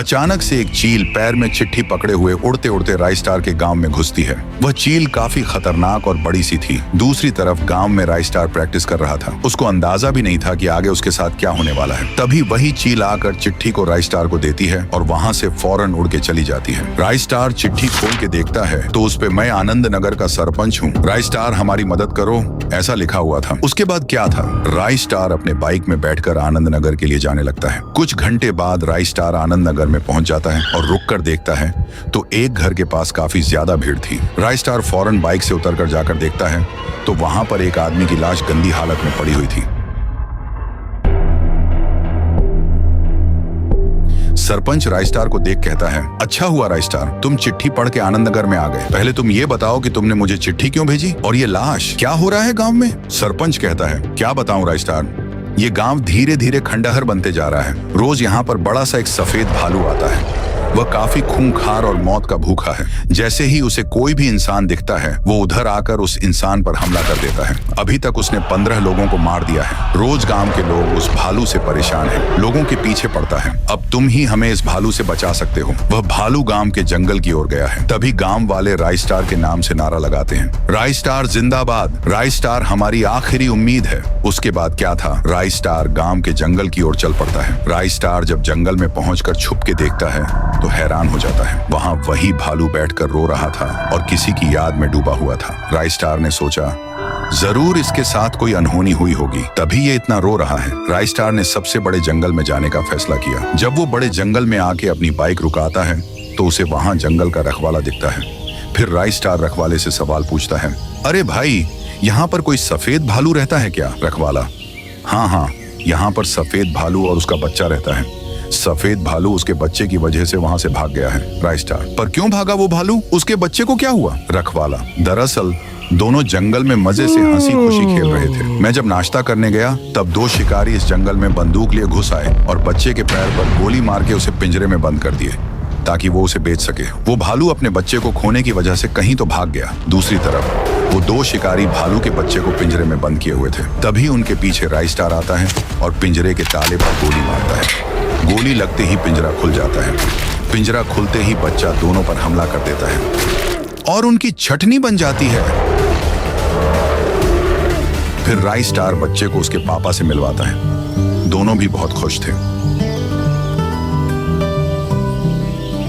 अचानक से एक चील पैर में चिट्ठी पकड़े हुए उड़ते उड़ते राइस्टार के गांव में घुसती है। वह चील काफी खतरनाक और बड़ी सी थी। दूसरी तरफ गांव में राइस्टार प्रैक्टिस कर रहा था। उसको अंदाजा भी नहीं था कि आगे उसके साथ क्या होने वाला है। तभी वही चील आकर चिट्ठी को राइस्टार को देती है और वहां से फौरन उड़ के चली जाती है। राइस्टार चिट्ठी खोल के देखता है तो उस पे मैं आनंद नगर का सरपंच हूँ, राइस्टार हमारी मदद करो, ऐसा लिखा हुआ था। उसके बाद क्या था? राइस्टार अपने बाइक में बैठकर आनंद नगर के लिए जाने लगता है। कुछ घंटे बाद राइस्टार आनंद नगर में पहुंच जाता है और रुक कर देखता है तो एक घर के पास काफी ज्यादा भीड़ थी। राइस्टार फौरन बाइक से उतरकर जाकर देखता है तो वहां पर एक आदमी की लाश गंदी हालत में पड़ी हुई थी। सरपंच राइस्टार को देख कहता है, अच्छा हुआ राइस्टार, तुम चिट्ठी पढ़ के आनंद नगर में आ गए। पहले तुम ये बताओ कि तुमने मुझे चिट्ठी क्यों भेजी और ये लाश क्या हो रहा है गांव में? सरपंच कहता है, क्या बताऊं राइस्टार, ये गांव धीरे धीरे खंडहर बनते जा रहा है। रोज यहाँ पर बड़ा सा एक सफेद भालू आता है। वह काफी खूंखार और मौत का भूखा है। जैसे ही उसे कोई भी इंसान दिखता है वो उधर आकर उस इंसान पर हमला कर देता है। अभी तक उसने 15 लोगों को मार दिया है। रोज गांव के लोग उस भालू से परेशान हैं। लोगों के पीछे पड़ता है। अब तुम ही हमें इस भालू से बचा सकते हो। वह भालू गांव के जंगल की ओर गया है। तभी गांव वाले राइस्टार के नाम से नारा लगाते हैं, राइस्टार जिंदाबाद, राइस्टार हमारी आखिरी उम्मीद है। उसके बाद क्या था? राइस्टार गांव के जंगल की ओर चल पड़ता है। राइस्टार जब जंगल में पहुंचकर छुप के देखता है तो हैरान हो जाता है। वहां वही भालू बैठकर रो रहा था और किसी की याद में डूबा हुआ था। राइस्टार ने सोचा, जरूर इसके साथ कोई अनहोनी हुई होगी, तभी ये इतना रो रहा है। राइस्टार ने सबसे बड़े जंगल में जाने का फैसला किया। जब वो बड़े जंगल में आके अपनी बाइक रुकाता है तो उसे वहां जंगल का रखवाला दिखता है। फिर राइस्टार रखवाले से सवाल पूछता है, अरे भाई, यहाँ पर कोई सफेद भालू रहता है क्या? रखवाला, हाँ, यहाँ पर सफेद भालू और उसका बच्चा रहता है। सफेद भालू उसके बच्चे की वजह से वहां से भाग गया है। राइस्टार, पर क्यों भागा वो भालू? उसके बच्चे को क्या हुआ? रखवाला, दरअसल दोनों जंगल में मजे से हंसी खुशी खेल रहे थे। मैं जब नाश्ता करने गया तब 2 शिकारी इस जंगल में बंदूक लिए घुस आए और बच्चे के पैर पर गोली मार के उसे पिंजरे में बंद कर दिए ताकि वो उसे बेच सके। वो भालू अपने बच्चे को खोने की वजह से कहीं तो भाग गया। दूसरी तरफ वो 2 शिकारी भालू के बच्चे को पिंजरे में बंद किए हुए थे। तभी उनके पीछे राइस्टार आता है और पिंजरे के ताले पर गोली मारता है। गोली लगते ही पिंजरा खुल जाता है। पिंजरा खुलते ही बच्चा दोनों पर हमला कर देता है और उनकी छटनी बन जाती है। फिर राइस्टार बच्चे को उसके पापा से मिलवाता है। दोनों भी बहुत खुश थे।